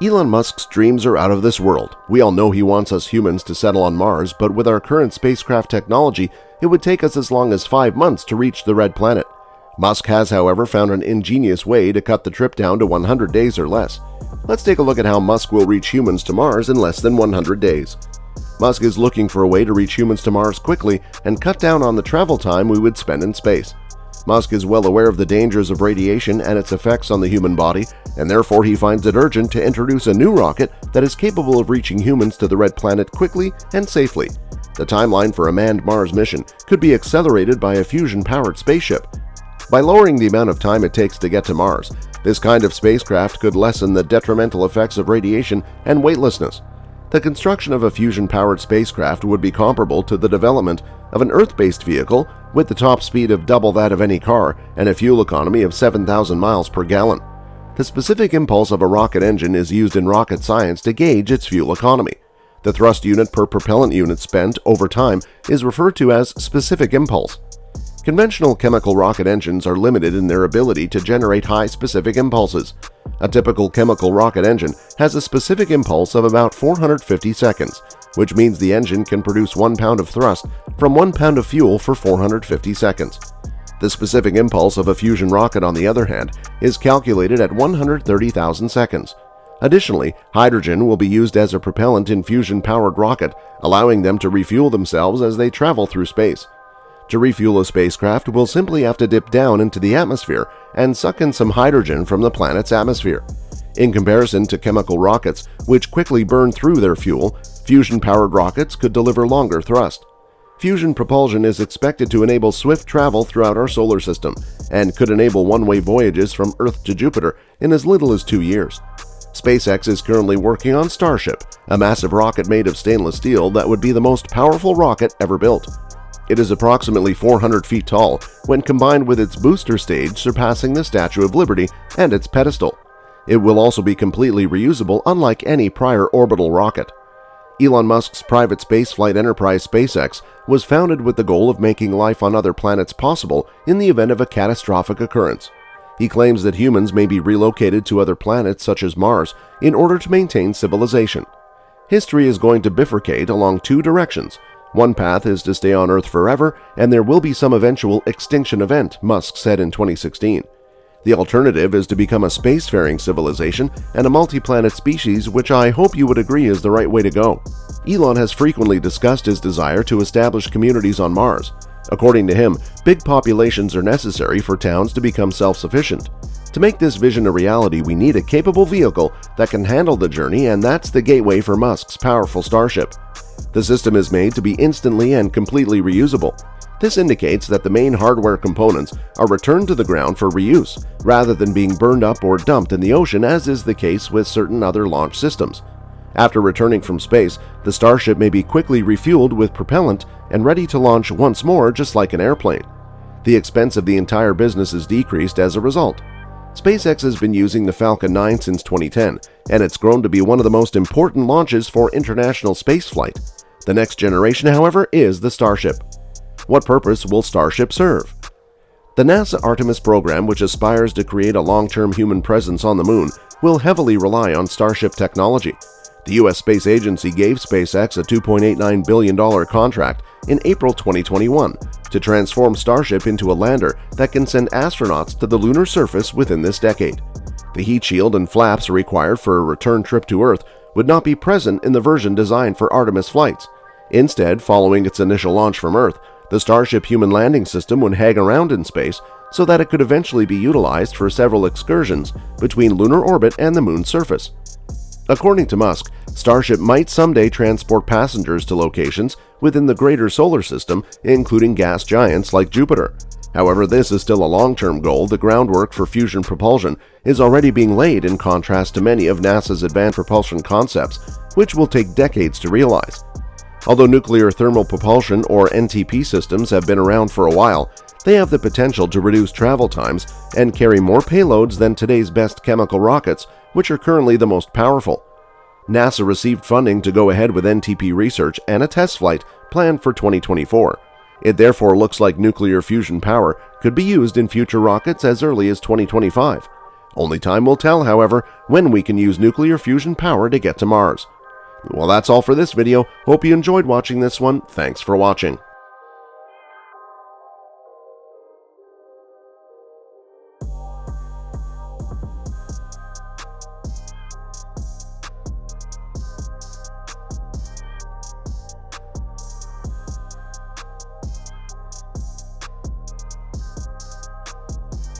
Elon Musk's dreams are out of this world. We all know he wants us humans to settle on Mars, but with our current spacecraft technology, it would take us as long as 5 months to reach the red planet. Musk has, however, found an ingenious way to cut the trip down to 100 days or less. Let's take a look at how Musk will reach humans to Mars in less than 100 days. Musk is looking for a way to reach humans to Mars quickly and cut down on the travel time we would spend in space. Musk is well aware of the dangers of radiation and its effects on the human body, and therefore he finds it urgent to introduce a new rocket that is capable of reaching humans to the red planet quickly and safely. The timeline for a manned Mars mission could be accelerated by a fusion-powered spaceship. By lowering the amount of time it takes to get to Mars, this kind of spacecraft could lessen the detrimental effects of radiation and weightlessness. The construction of a fusion-powered spacecraft would be comparable to the development of an Earth-based vehicle with the top speed of double that of any car and a fuel economy of 7,000 miles per gallon. The specific impulse of a rocket engine is used in rocket science to gauge its fuel economy. The thrust unit per propellant unit spent over time is referred to as specific impulse. Conventional chemical rocket engines are limited in their ability to generate high specific impulses. A typical chemical rocket engine has a specific impulse of about 450 seconds, which means the engine can produce 1 pound of thrust from 1 pound of fuel for 450 seconds. The specific impulse of a fusion rocket, on the other hand, is calculated at 130,000 seconds. Additionally, hydrogen will be used as a propellant in fusion-powered rocket, allowing them to refuel themselves as they travel through space. To refuel a spacecraft, we'll simply have to dip down into the atmosphere and suck in some hydrogen from the planet's atmosphere. In comparison to chemical rockets, which quickly burn through their fuel, fusion-powered rockets could deliver longer thrust. Fusion propulsion is expected to enable swift travel throughout our solar system and could enable one-way voyages from Earth to Jupiter in as little as 2 years. SpaceX is currently working on Starship, a massive rocket made of stainless steel that would be the most powerful rocket ever built. It is approximately 400 feet tall when combined with its booster stage surpassing the Statue of Liberty and its pedestal. It will also be completely reusable, unlike any prior orbital rocket. Elon Musk's private spaceflight enterprise SpaceX was founded with the goal of making life on other planets possible in the event of a catastrophic occurrence. He claims that humans may be relocated to other planets such as Mars in order to maintain civilization. History is going to bifurcate along 2 directions. One path is to stay on Earth forever, and there will be some eventual extinction event, Musk said in 2016. The alternative is to become a spacefaring civilization and a multi-planet species, which I hope you would agree is the right way to go. Elon has frequently discussed his desire to establish communities on Mars. According to him, big populations are necessary for towns to become self-sufficient. To make this vision a reality, we need a capable vehicle that can handle the journey, and that's the gateway for Musk's powerful Starship. The system is made to be instantly and completely reusable. This indicates that the main hardware components are returned to the ground for reuse, rather than being burned up or dumped in the ocean, as is the case with certain other launch systems. After returning from space, the Starship may be quickly refueled with propellant and ready to launch once more, just like an airplane. The expense of the entire business is decreased as a result. SpaceX has been using the Falcon 9 since 2010, and it's grown to be one of the most important launches for international spaceflight. The next generation, however, is the Starship. What purpose will Starship serve? The NASA Artemis program, which aspires to create a long-term human presence on the Moon, will heavily rely on Starship technology. The U.S. Space Agency gave SpaceX a $2.89 billion contract in April 2021 to transform Starship into a lander that can send astronauts to the lunar surface within this decade. The heat shield and flaps required for a return trip to Earth would not be present in the version designed for Artemis flights. Instead, following its initial launch from Earth, the Starship human landing system would hang around in space so that it could eventually be utilized for several excursions between lunar orbit and the Moon's surface. According to Musk, Starship might someday transport passengers to locations within the greater solar system, including gas giants like Jupiter. However, this is still a long-term goal. The groundwork for fusion propulsion is already being laid, in contrast to many of NASA's advanced propulsion concepts, which will take decades to realize. Although nuclear thermal propulsion, or NTP systems, have been around for a while, they have the potential to reduce travel times and carry more payloads than today's best chemical rockets, which are currently the most powerful. NASA received funding to go ahead with NTP research and a test flight planned for 2024. It therefore looks like nuclear fusion power could be used in future rockets as early as 2025. Only time will tell, however, when we can use nuclear fusion power to get to Mars. Well, that's all for this video. Hope you enjoyed watching this one. Thanks for watching.